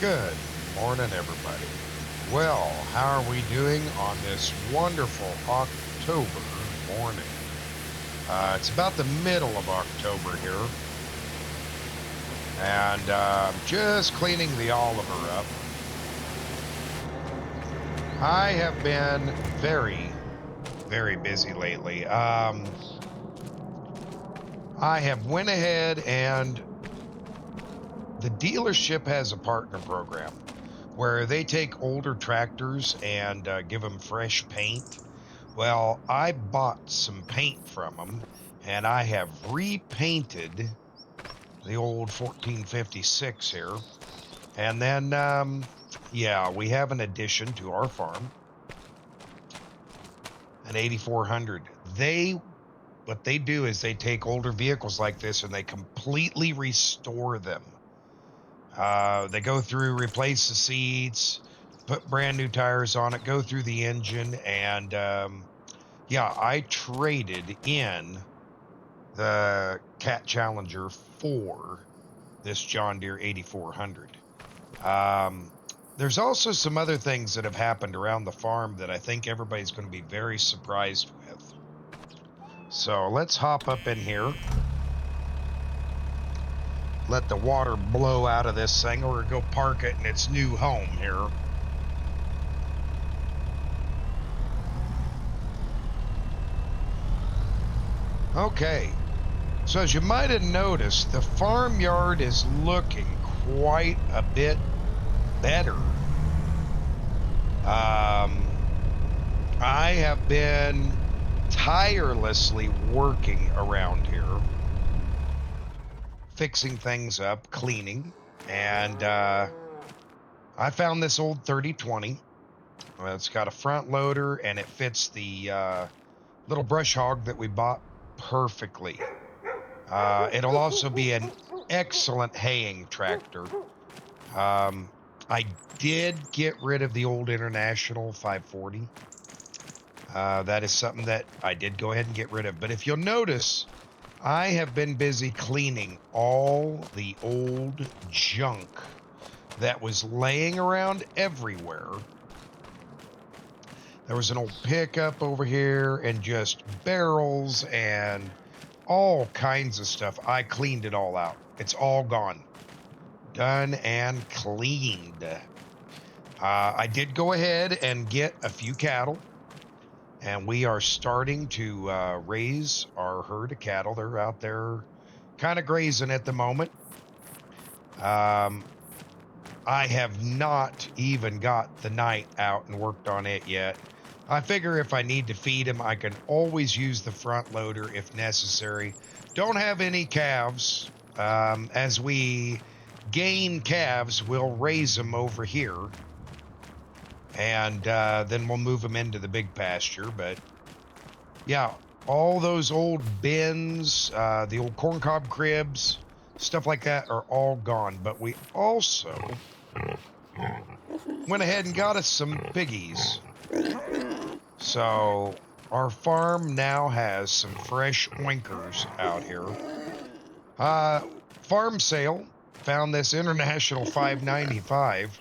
Good morning, everybody. Well, how are we doing on this wonderful October morning? It's about the middle of October here, and just cleaning the Oliver up. I have been very, very busy lately. I have went ahead and the dealership has a partner program where they take older tractors and give them fresh paint. Well, I bought some paint from them and I have repainted the old 1456 here. And then, yeah, we have an addition to our farm, an 8400. What they do is they take older vehicles like this and they completely restore them. They go through, replace the seats, put brand new tires on it, go through the engine, and yeah, I traded in the Cat Challenger for this John Deere 8400. There's also some other things that have happened around the farm that I think everybody's going to be very surprised with. So let's hop up in here. Let the water blow out of this thing, or go park it in its new home here. Okay, so as you might have noticed, the farmyard is looking quite a bit better. I have been tirelessly working around here, fixing things up, cleaning, and I found this old 3020. It's got a front loader and it fits the little brush hog that we bought perfectly. It'll also be an excellent haying tractor. I did get rid of the old International 540. That is something that I did go ahead and get rid of. But if you'll notice, I have been busy cleaning all the old junk that was laying around everywhere. There was an old pickup over here and just barrels and all kinds of stuff. I cleaned it all out. It's all gone. Done and cleaned. I did go ahead and get a few cattle, and we are starting to raise our herd of cattle. They're out there kind of grazing at the moment. I have not even got the night out and worked on it yet. I figure if I need to feed them, I can always use the front loader if necessary. Don't have any calves. As we gain calves, we'll raise them over here, and then we'll move them into the big pasture. But yeah, all those old bins, the old corncob cribs, stuff like that are all gone. But we also went ahead and got us some piggies. So our farm now has some fresh oinkers out here. Farm sale, found this International 595.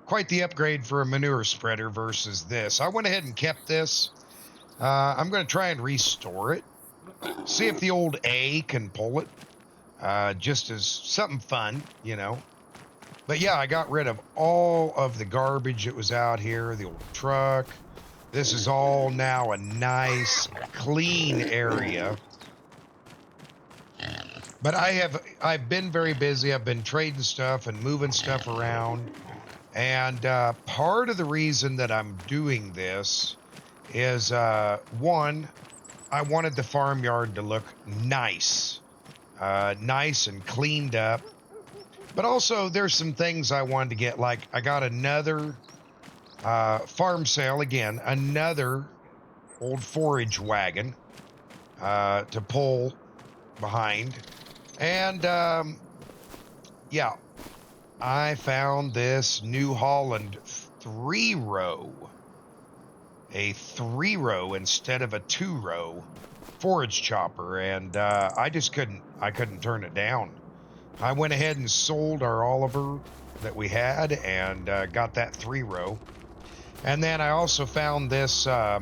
Quite the upgrade for a manure spreader versus this. I went ahead and kept this. I'm going to try and restore it. See if the old A can pull it. Just as something fun, you know. But yeah, I got rid of all of the garbage that was out here, the old truck. This is all now a nice, clean area. But I've been very busy. I've been trading stuff and moving stuff around. And part of the reason that I'm doing this is, one, I wanted the farmyard to look nice. Nice and cleaned up. But also, there's some things I wanted to get, like I got another farm sale again, another old forage wagon to pull behind. And yeah, I found this New Holland 3-row, a 3-row instead of a 2-row forage chopper, and I couldn't turn it down. I went ahead and sold our Oliver that we had and got that 3-row. And then I also found this. I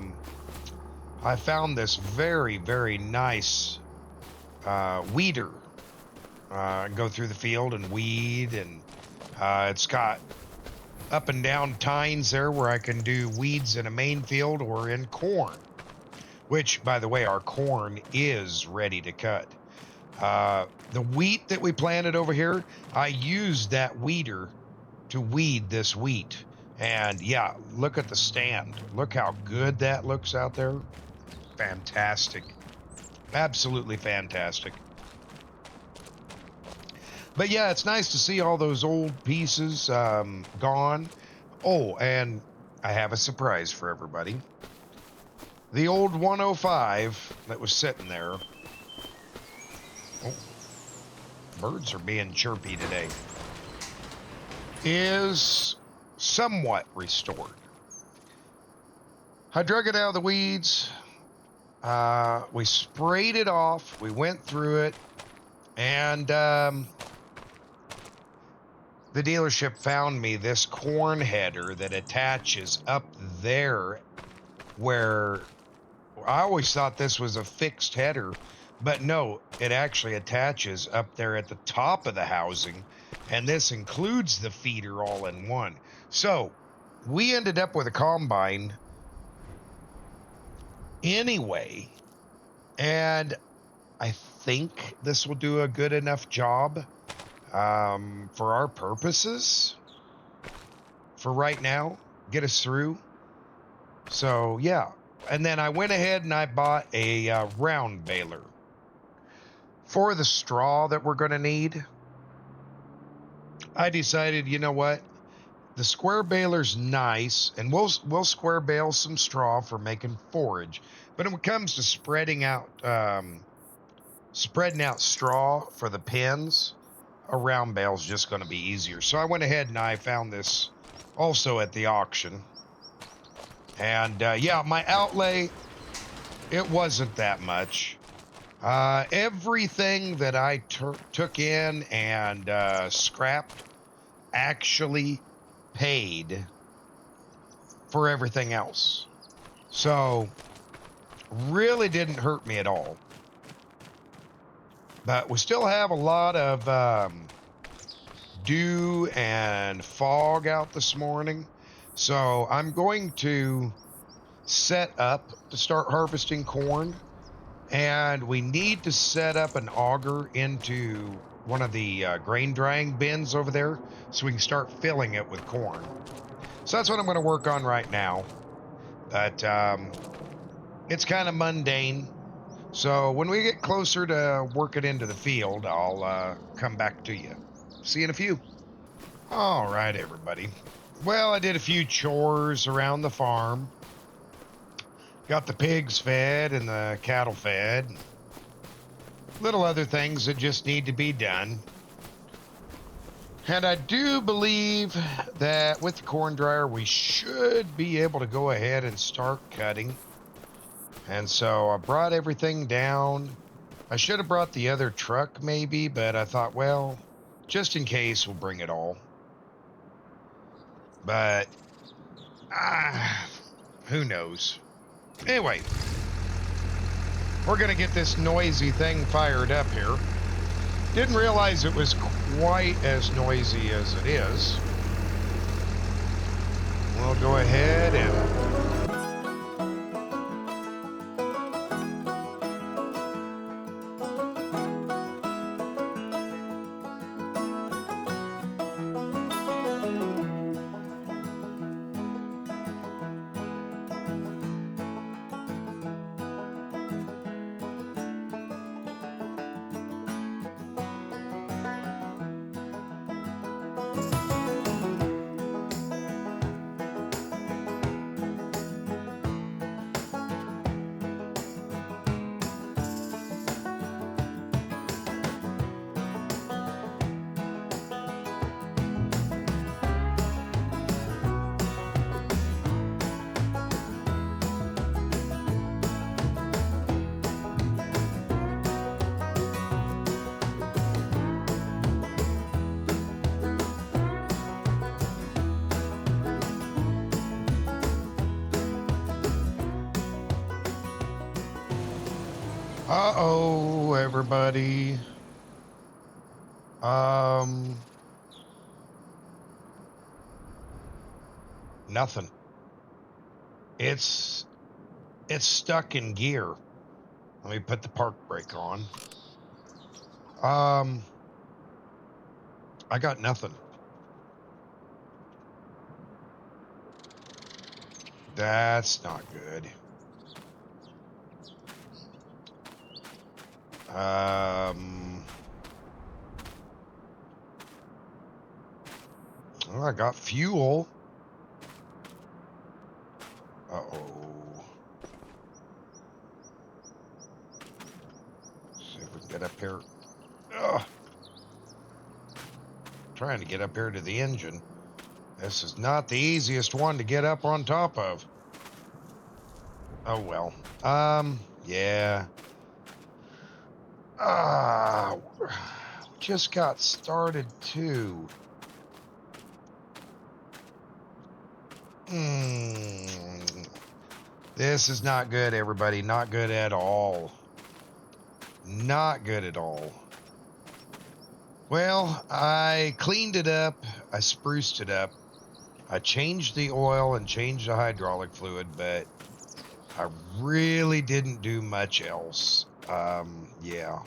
found this very, very nice weeder. Go through the field and weed, and it's got up and down tines there where I can do weeds in a main field or in corn. Which, by the way, our corn is ready to cut. The wheat that we planted over here, I used that weeder to weed this wheat. And yeah, look at the stand. Look how good that looks out there. Fantastic. Absolutely fantastic. But yeah, it's nice to see all those old pieces gone. Oh, and I have a surprise for everybody. The old 105 that was sitting there. Oh, birds are being chirpy today. Is somewhat restored. I drug it out of the weeds. We sprayed it off. We went through it. And the dealership found me this corn header that attaches up there where I always thought this was a fixed header, but no, it actually attaches up there at the top of the housing, and this includes the feeder all in one. So we ended up with a combine anyway, and I think this will do a good enough job for our purposes for right now, get us through. So yeah, and then I went ahead and I bought a round baler for the straw that we're going to need. I decided, you know what, the square baler's nice, and we'll square bale some straw for making forage, but when it comes to spreading out straw for the pens, a round bale's just going to be easier. So I went ahead and I found this also at the auction. And yeah, my outlay, it wasn't that much. Everything that I took in and scrapped actually paid for everything else. So really didn't hurt me at all. But we still have a lot of dew and fog out this morning. So I'm going to set up to start harvesting corn. And we need to set up an auger into one of the grain drying bins over there so we can start filling it with corn. So that's what I'm going to work on right now. But it's kind of mundane. So when we get closer to working into the field, I'll come back to you. See you in a few. All right, everybody. Well, I did a few chores around the farm. Got the pigs fed and the cattle fed. Little other things that just need to be done. And I do believe that with the corn dryer, we should be able to go ahead and start cutting. And so I brought everything down. I should have brought the other truck maybe, but I thought, well, just in case, we'll bring it all. But, who knows? Anyway, we're going to get this noisy thing fired up here. Didn't realize it was quite as noisy as it is. We'll go ahead and... Uh-oh, everybody. Nothing. It's stuck in gear. Let me put the park brake on. I got nothing. That's not good. Well, I got fuel. Uh-oh. See if we can get up here. Ugh. Trying to get up here to the engine. This is not the easiest one to get up on top of. Oh, well. Yeah. Just got started, too. This is not good, everybody. Not good at all. Not good at all. Well, I cleaned it up. I spruced it up. I changed the oil and changed the hydraulic fluid, but I really didn't do much else. Yeah.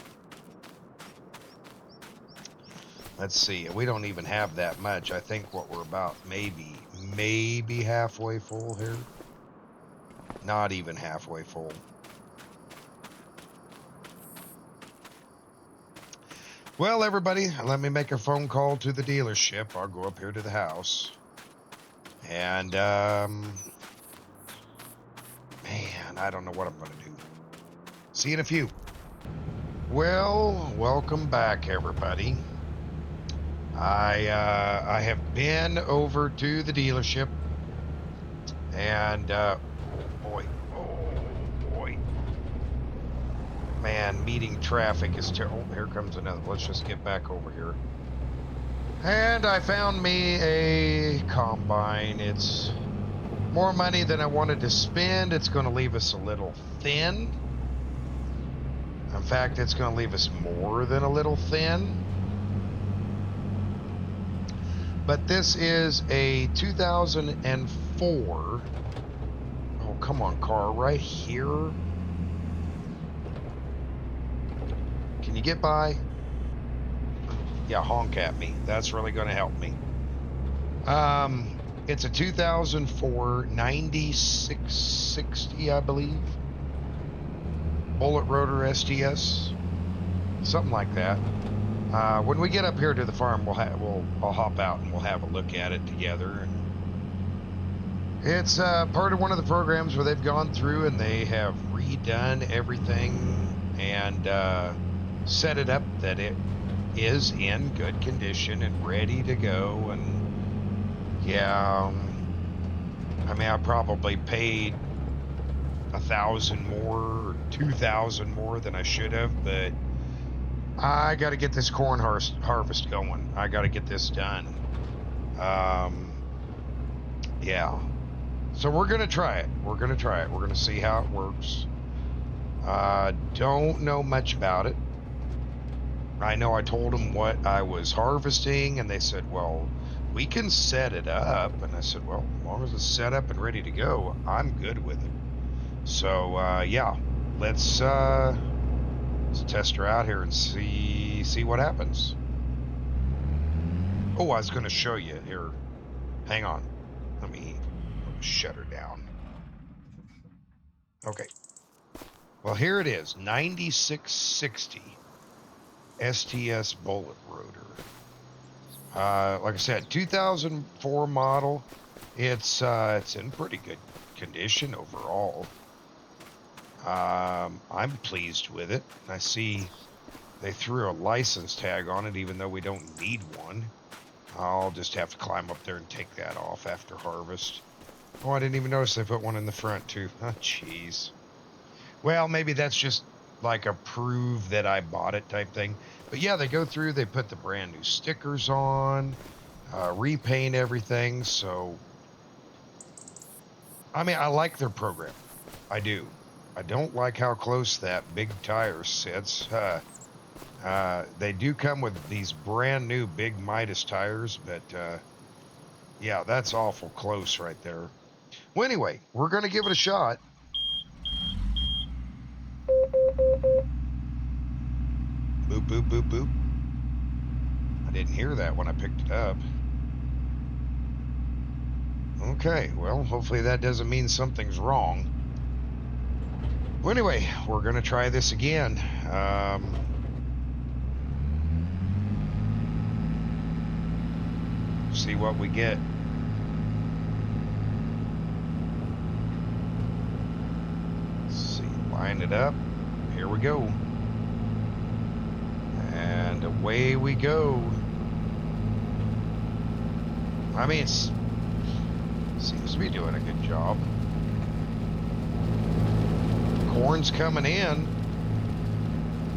Let's see. We don't even have that much. I think what we're about maybe halfway full here. Not even halfway full. Well, everybody, let me make a phone call to the dealership. I'll go up here to the house. And, man, I don't know what I'm going to do. See you in a few. Well, welcome back, everybody. I have been over to the dealership, and oh boy, man, meeting traffic is terrible. Oh, here comes another. Let's just get back over here. And I found me a combine. It's more money than I wanted to spend. It's going to leave us a little thin. In fact, it's going to leave us more than a little thin. But this is a 2004. Oh, come on, car, right here. Can you get by? Yeah, honk at me. That's really going to help me. It's a 2004 9660, I believe. Bullet rotor STS. Something like that. When we get up here to the farm, I'll hop out and we'll have a look at it together. And it's part of one of the programs where they've gone through and they have redone everything and set it up that it is in good condition and ready to go. And yeah, I mean, I probably paid $1,000 more or $2,000 more than I should have, but I got to get this corn harvest going. I got to get this done. Yeah. So we're going to try it. We're going to see how it works. Don't know much about it. I know I told them what I was harvesting, and they said, well, we can set it up. And I said, well, as long as it's set up and ready to go, I'm good with it. So, yeah, let's test her out here and see what happens. Oh, I was going to show you here. Hang on. Let me shut her down. Okay. Well, here it is. 9660 STS bullet rotor. Like I said, 2004 model. It's in pretty good condition overall. I'm pleased with it. I see they threw a license tag on it, even though we don't need one. I'll just have to climb up there and take that off after harvest. Oh, I didn't even notice they put one in the front, too. Oh, jeez. Well, maybe that's just like a prove that I bought it type thing. But yeah, they go through, they put the brand new stickers on, repaint everything. So, I mean, I like their program. I do. I don't like how close that big tire sits. They do come with these brand new big Midas tires, but yeah, that's awful close right there. Well, anyway, we're going to give it a shot. Boop, boop, boop, boop. I didn't hear that when I picked it up. Okay, well, hopefully that doesn't mean something's wrong. Well, anyway, we're going to try this again. See what we get. Let's see, line it up. Here we go. And away we go. I mean, it seems to be doing a good job. Corn's coming in.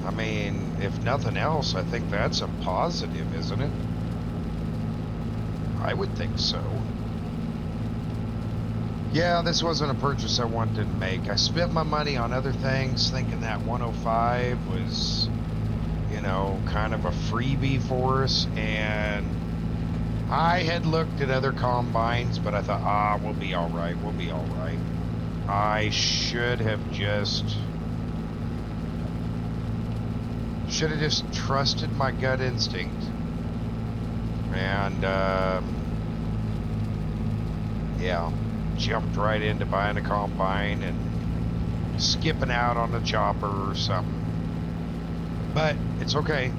I mean, if nothing else, I think that's a positive, isn't it? I would think so. Yeah, this wasn't a purchase I wanted to make. I spent my money on other things, thinking that 105 was, you know, kind of a freebie for us, and I had looked at other combines, but I thought, we'll be all right. We'll be all right. I should have just trusted my gut instinct. And, yeah, jumped right into buying a combine and skipping out on the chopper or something. But it's okay.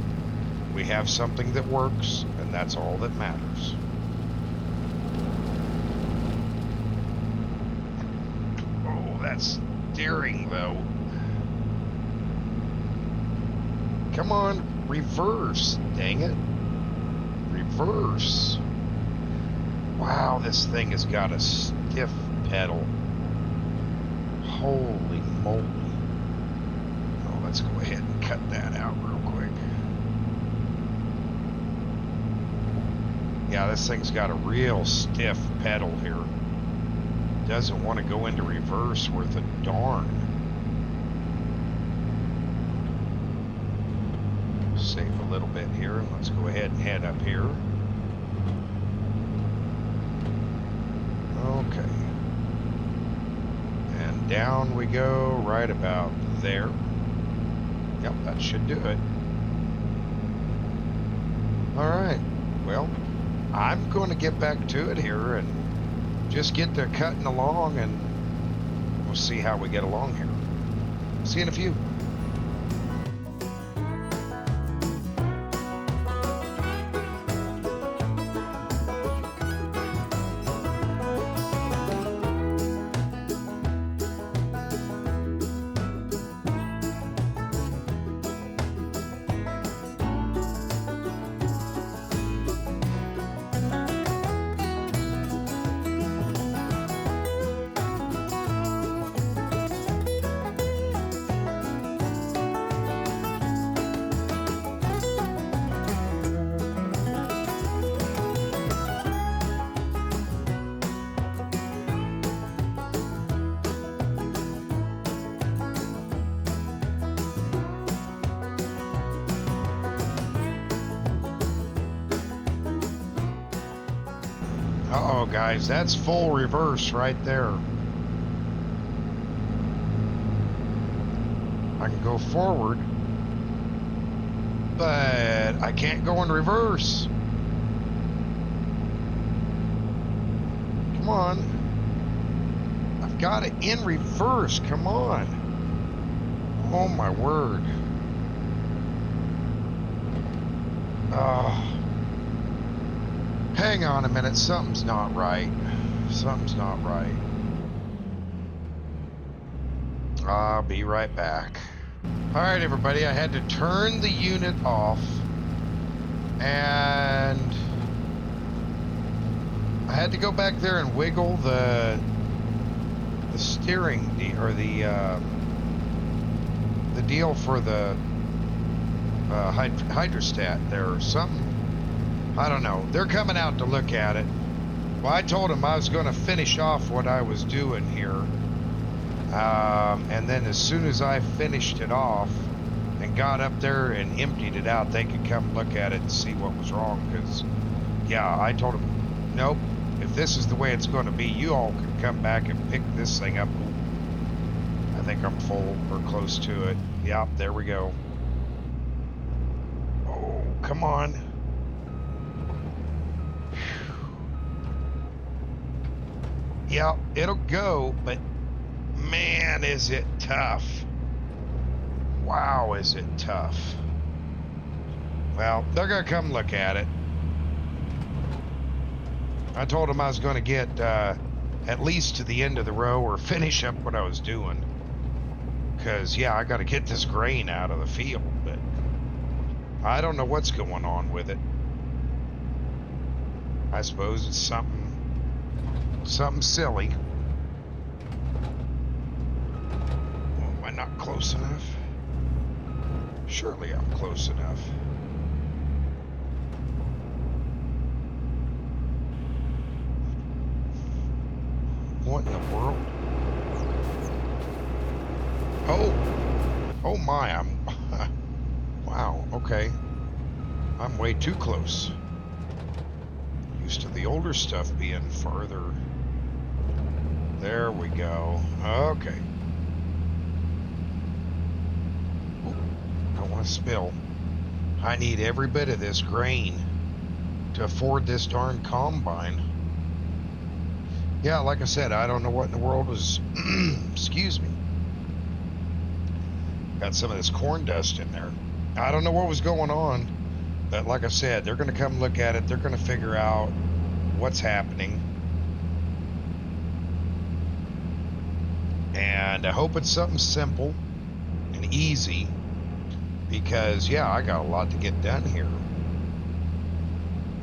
We have something that works, and that's all that matters. Oh, that's steering, though. Come on, reverse, dang it. Reverse. Wow, this thing has got a stiff pedal. Holy moly. Oh, let's go ahead and cut that out real quick. Yeah, this thing's got a real stiff pedal here. Doesn't want to go into reverse worth a darn. Save a little bit here, and let's go ahead and head up here. Okay. And down we go, right about there. Yep, that should do it. All right. Well, I'm going to get back to it here and just get to cutting along, and we'll see how we get along here. See you in a few. Uh-oh, guys, that's full reverse right there. I can go forward, but I can't go in reverse. Come on. I've got it in reverse. Come on. Oh, my word. Oh. Hang on a minute, something's not right. Something's not right. I'll be right back. All right, everybody, I had to turn the unit off, and I had to go back there and wiggle the steering or the deal for the hydrostat there or something. I don't know. They're coming out to look at it. Well, I told them I was going to finish off what I was doing here. And then as soon as I finished it off and got up there and emptied it out, they could come look at it and see what was wrong. Because, yeah, I told them, nope, if this is the way it's going to be, you all can come back and pick this thing up. I think I'm full or close to it. Yep, there we go. Oh, come on. Yep, it'll go, but man, is it tough. Wow, is it tough. Well, they're going to come look at it. I told them I was going to get at least to the end of the row or finish up what I was doing. Because, yeah, I got to get this grain out of the field, but I don't know what's going on with it. I suppose it's something silly. Oh, am I not close enough? Surely I'm close enough. What in the world? Oh my, I'm, wow, okay. I'm way too close. Used to the older stuff being farther. There we go. Okay. Ooh, don't want to spill. I need every bit of this grain to afford this darn combine. Yeah, like I said, I don't know what in the world is, excuse me. Got some of this corn dust in there. I don't know what was going on, but like I said, they're going to come look at it. They're going to figure out what's happening. And I hope it's something simple and easy because, yeah, I got a lot to get done here.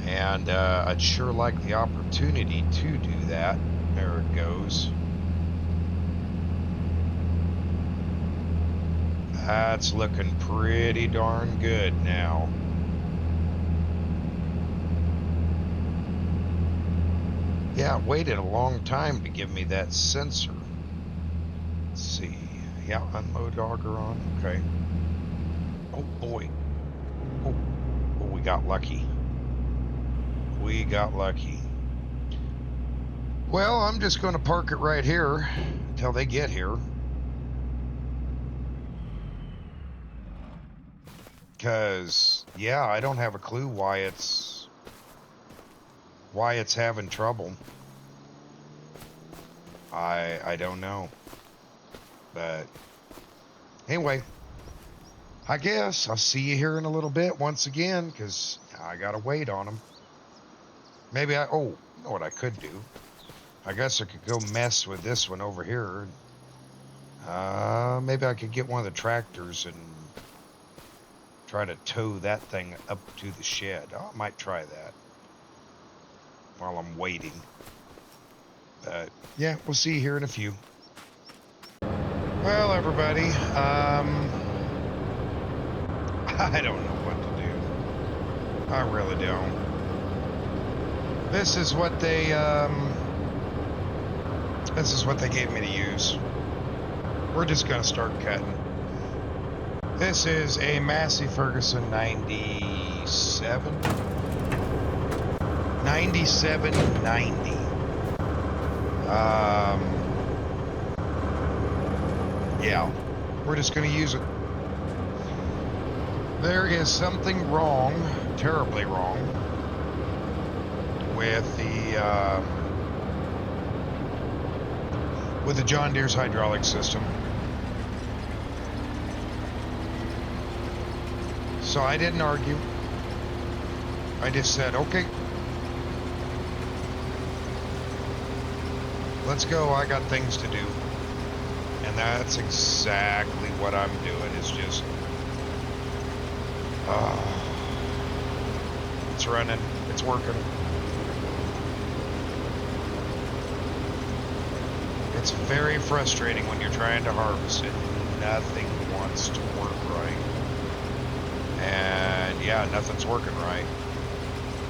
And I'd sure like the opportunity to do that. There it goes. That's looking pretty darn good now. Yeah, it waited a long time to give me that sensor. Let's see. Yeah, unload auger on. Okay. Oh, boy. Oh, we got lucky. We got lucky. Well, I'm just going to park it right here until they get here. Because, yeah, I don't have a clue why it's having trouble. I don't know. But anyway, I guess I'll see you here in a little bit once again, because I got to wait on them. Maybe you know what I could do? I guess I could go mess with this one over here. Maybe I could get one of the tractors and try to tow that thing up to the shed. I might try that while I'm waiting. But yeah, we'll see you here in a few. Well, everybody, I don't know what to do. I really don't. This is what they gave me to use. We're just gonna start cutting. This is a Massey Ferguson 9790. Yeah, we're just going to use it. There is something wrong, terribly wrong, with the John Deere's hydraulic system. So I didn't argue. I just said, okay, let's go. I got things to do. And that's exactly what I'm doing. It's just, it's running. It's working. It's very frustrating when you're trying to harvest it. Nothing wants to work right. And yeah, nothing's working right.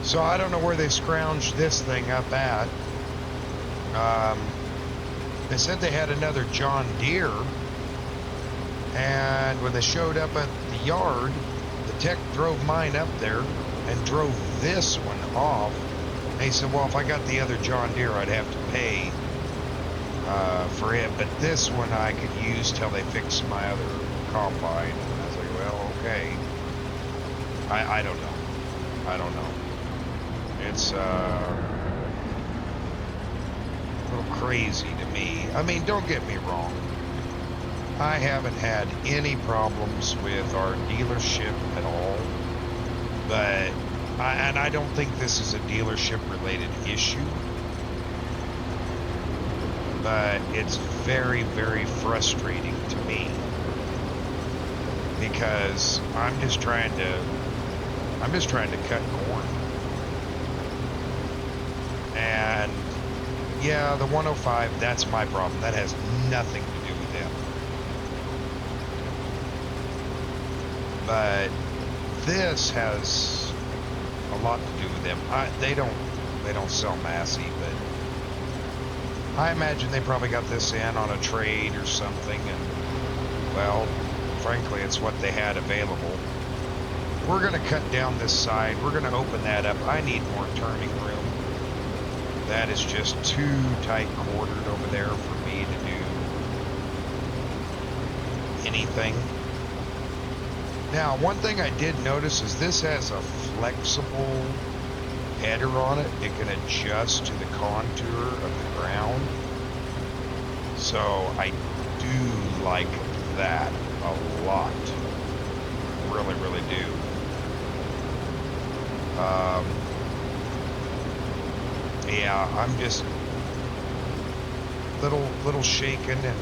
So I don't know where they scrounged this thing up at. They said they had another John Deere, and when they showed up at the yard, the tech drove mine up there and drove this one off. And he said, well, if I got the other John Deere, I'd have to pay for it, but this one I could use till they fix my other combine. And I was like, well, okay. I don't know. I don't know. It's a little crazy to me. I mean, don't get me wrong. I haven't had any problems with our dealership at all, but I don't think this is a dealership related issue, but it's very, very frustrating to me because I'm just trying to cut corn. And yeah, the 105, that's my problem. That has nothing to do with them. But this has a lot to do with them. They don't sell Massey, but I imagine they probably got this in on a trade or something, and well, frankly, it's what they had available. We're gonna cut down this side. We're gonna open that up. I need more turning room. That is just too tight quartered over there for me to do anything. Now, one thing I did notice is this has a flexible header on it. It can adjust to the contour of the ground. So I do like that a lot. Really, really do. Yeah, I'm just little shaken and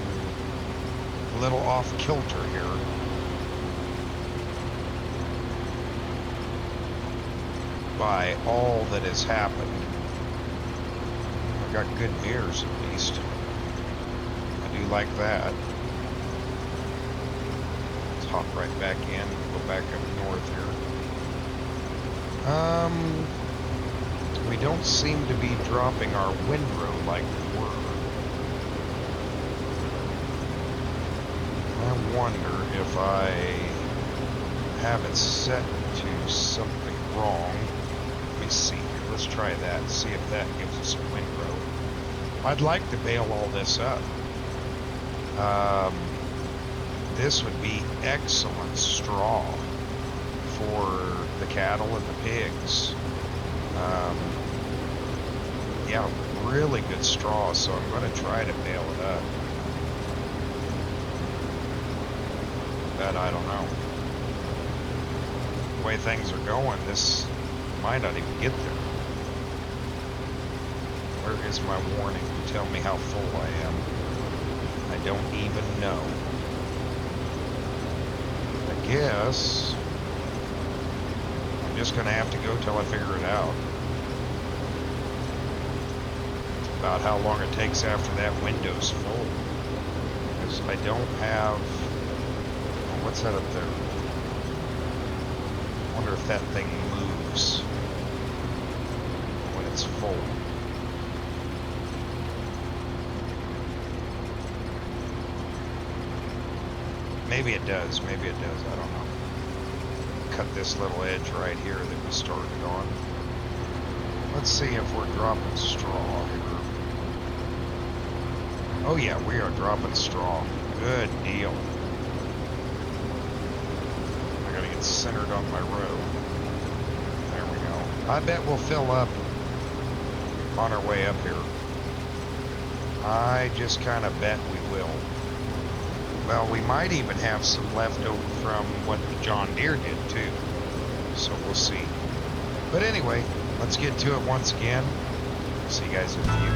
a little off kilter here. By all that has happened. I got good mirrors at least. I do like that. Let's hop right back in, go back up north here. We don't seem to be dropping our windrow like we were. I wonder if I have it set to something wrong. Let me see here. Let's try that. See if that gives us a windrow. I'd like to bale all this up. This would be excellent straw for the cattle and the pigs. Yeah, really good straw, so I'm going to try to bale it up. But I don't know. The way things are going, this might not even get there. Where is my warning to tell me how full I am? I don't even know. I guess I'm just going to have to go till I figure it out. About how long it takes after that window's full. Because I don't have... Oh, what's that up there? I wonder if that thing moves when it's full. Maybe it does. Maybe it does. I don't know. Cut this little edge right here that we started on. Let's see if we're dropping straw here. Oh yeah, we are dropping straw. Good deal. I gotta get centered on my row. There we go. I bet we'll fill up on our way up here. I just kind of bet we will. Well, we might even have some left over from what the John Deere did too. So we'll see. But anyway, let's get to it once again. See you guys in a few.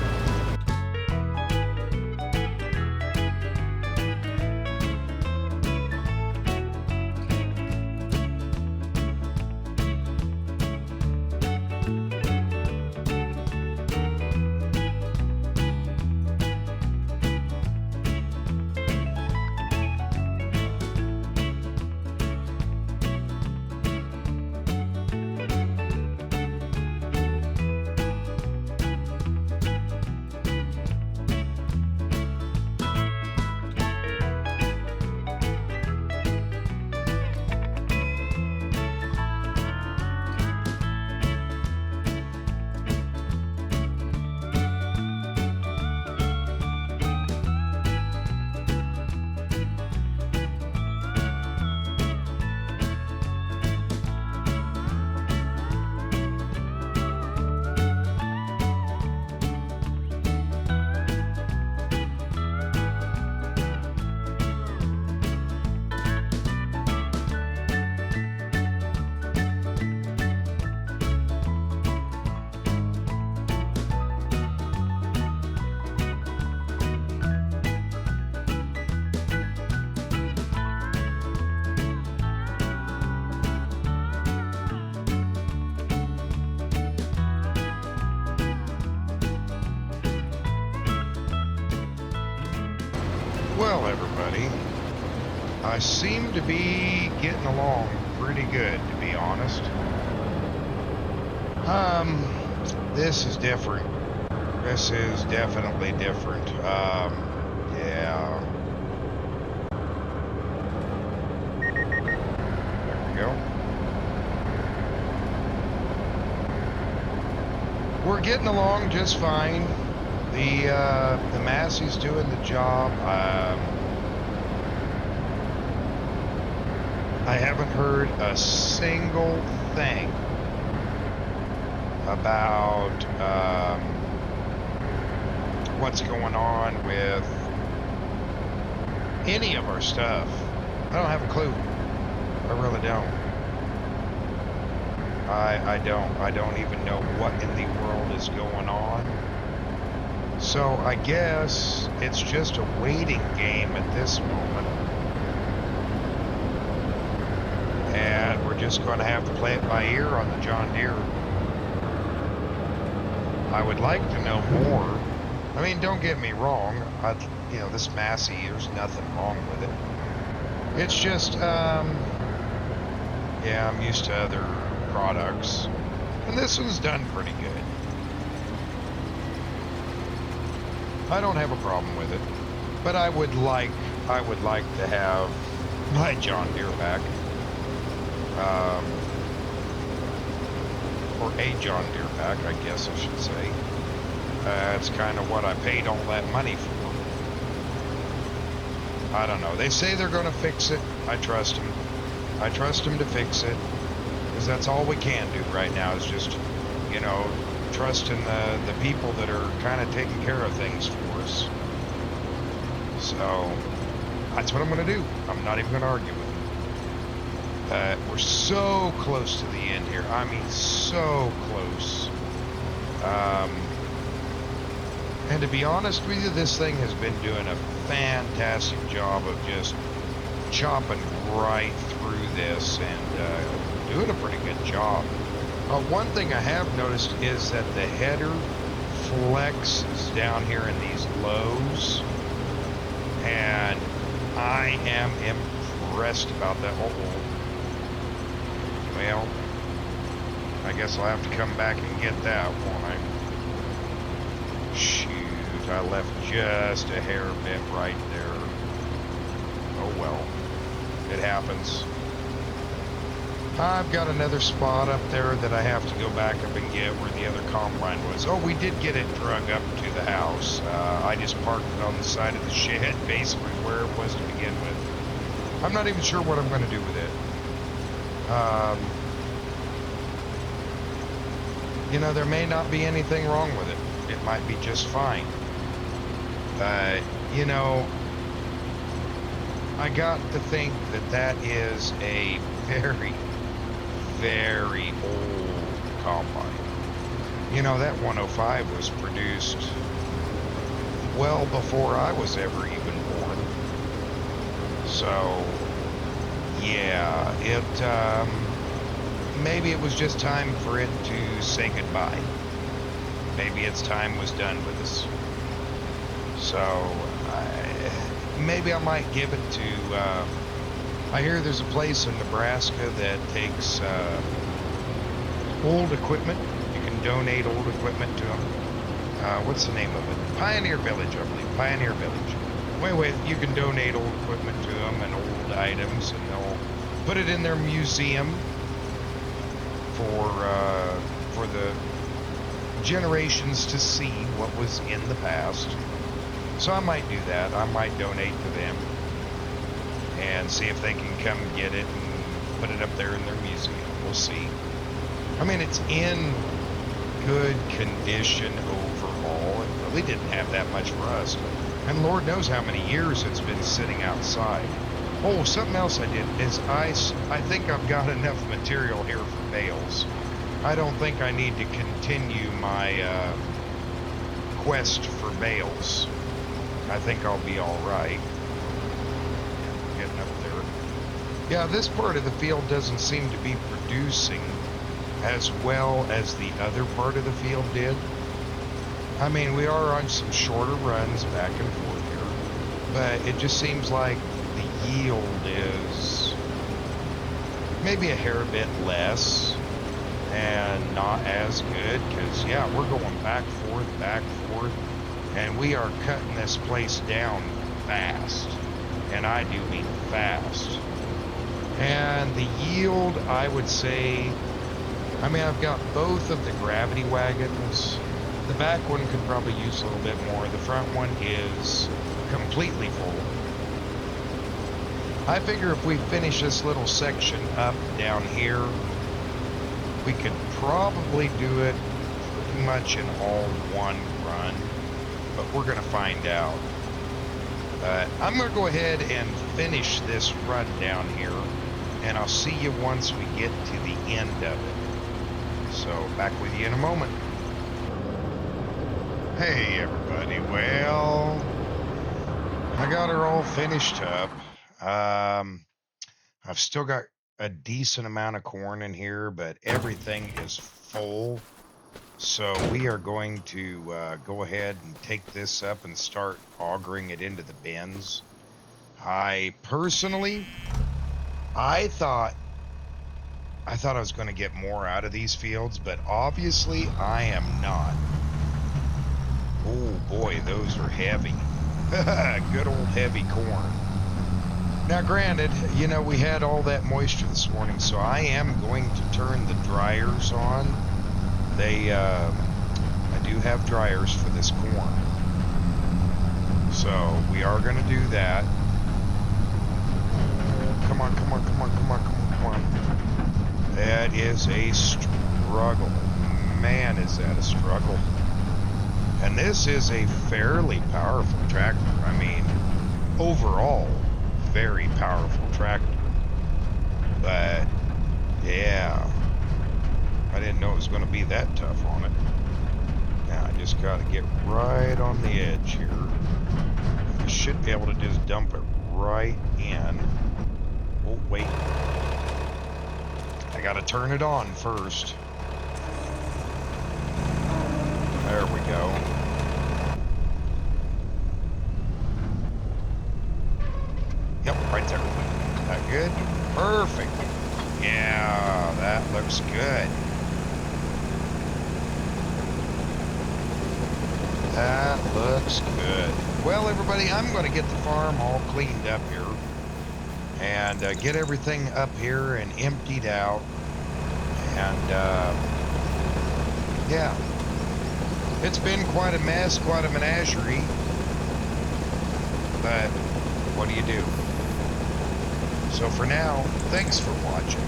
Well, everybody, I seem to be getting along pretty good, to be honest. This is different. This is definitely different. Yeah. There we go. We're getting along just fine. The Massey's doing the job. I haven't heard a single thing about what's going on with any of our stuff. I don't have a clue. I really don't. I don't even know what in the world is going on. So I guess it's just a waiting game at this moment. And we're just going to have to play it by ear on the John Deere. I would like to know more. I mean, don't get me wrong. This Massey, there's nothing wrong with it. It's just, yeah, I'm used to other products. And this one's done pretty good. I don't have a problem with it. But I would like to have my John Deere back. Or a John Deere back, I guess I should say. That's kind of what I paid all that money for. I don't know. They say they're going to fix it. I trust them. I trust them to fix it. Because that's all we can do right now is just, trust in the people that are kind of taking care of things for us. So, that's what I'm going to do. I'm not even going to argue with them. We're so close to the end here. I mean, so close. And to be honest with you, this thing has been doing a fantastic job of just chopping right through this and doing a pretty good job. One thing I have noticed is that the header flexes down here in these lows, and I am impressed about that. Well, I guess I'll have to come back and get that, won't I? Shoot, I left just a hair bit right there. Oh well, it happens. I've got another spot up there that I have to go back up and get where the other combine was. Oh, we did get it drug up to the house. I just parked it on the side of the shed, basically where it was to begin with. I'm not even sure what I'm going to do with it. There may not be anything wrong with it. It might be just fine. I got to think that is a very, very old combine. That 105 was produced well before I was ever even born. So, yeah, maybe it was just time for it to say goodbye. Maybe its time was done with us. So, maybe I might give it to, I hear there's a place in Nebraska that takes old equipment. You can donate old equipment to them. What's the name of it? Pioneer Village, I believe. Pioneer Village. Wait, you can donate old equipment to them and old items, and they'll put it in their museum for the generations to see what was in the past. So I might do that. I might donate to them and see if they can come get it and put it up there in their museum. We'll see. I mean, it's in good condition overall. It really didn't have that much rust. And Lord knows how many years it's been sitting outside. Oh, something else I did is I think I've got enough material here for bales. I don't think I need to continue my quest for bales. I think I'll be all right. Getting up there. Yeah, this part of the field doesn't seem to be producing as well as the other part of the field did. I mean, we are on some shorter runs back and forth here. but it just seems like the yield is maybe a hair bit less and not as good because, yeah, we're going back, forth, and we are cutting this place down fast. And I do mean fast. And the yield, I would say, I mean, I've got both of the gravity wagons. The back one could probably use a little bit more. The front one is completely full. I figure if we finish this little section up down here, we could probably do it pretty much in all one run, but we're going to find out. I'm going to go ahead and finish this run down here, and I'll see you once we get to the end of it. So, back with you in a moment. Hey, everybody. Well, I got her all finished up. I've still got a decent amount of corn in here, but everything is full. So we are going to go ahead and take this up and start augering it into the bins. I personally, I thought I was going to get more out of these fields, but obviously I am not. Oh boy, those are heavy. Good old heavy corn. Now granted, you know, we had all that moisture this morning, so I am going to turn the dryers on. I do have dryers for this corn. So we are going to do that. Come on. That is a struggle. Man, is that a struggle. And this is a fairly powerful tractor. I mean, overall, very powerful tractor. But, yeah. I didn't know it was going to be that tough on it. Now I just got to get right on the edge here. I should be able to just dump it right in. Oh, wait. I got to turn it on first. There we go. Yep, right there. That good? Perfect. Yeah, that looks good. That looks good. Well, everybody, I'm going to get the farm all cleaned up here and get everything up here and emptied out. And, yeah, it's been quite a mess, quite a menagerie. But what do you do? So for now, thanks for watching.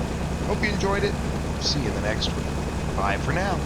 Hope you enjoyed it. See you in the next one. Bye for now.